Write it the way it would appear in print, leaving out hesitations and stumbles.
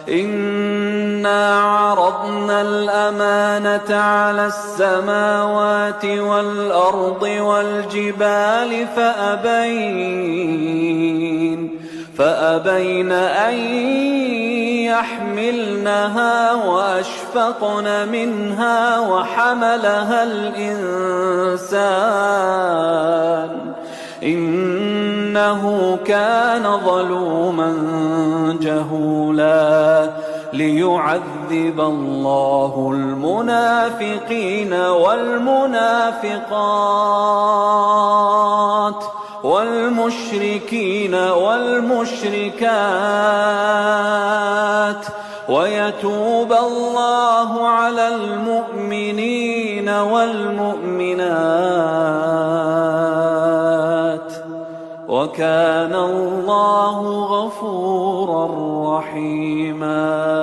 إنا عرضنا الأمانة على السماوات والأرض والجبال فأبين أن يحملنها وأشفقن منها وحملها الإنسان إنه كان ظلوما جهولا ليعذب الله المنافقين والمنافقات والمشركين والمشركات ويتوب الله على المؤمنين والمؤمنات وكان الله غفورا رحيما.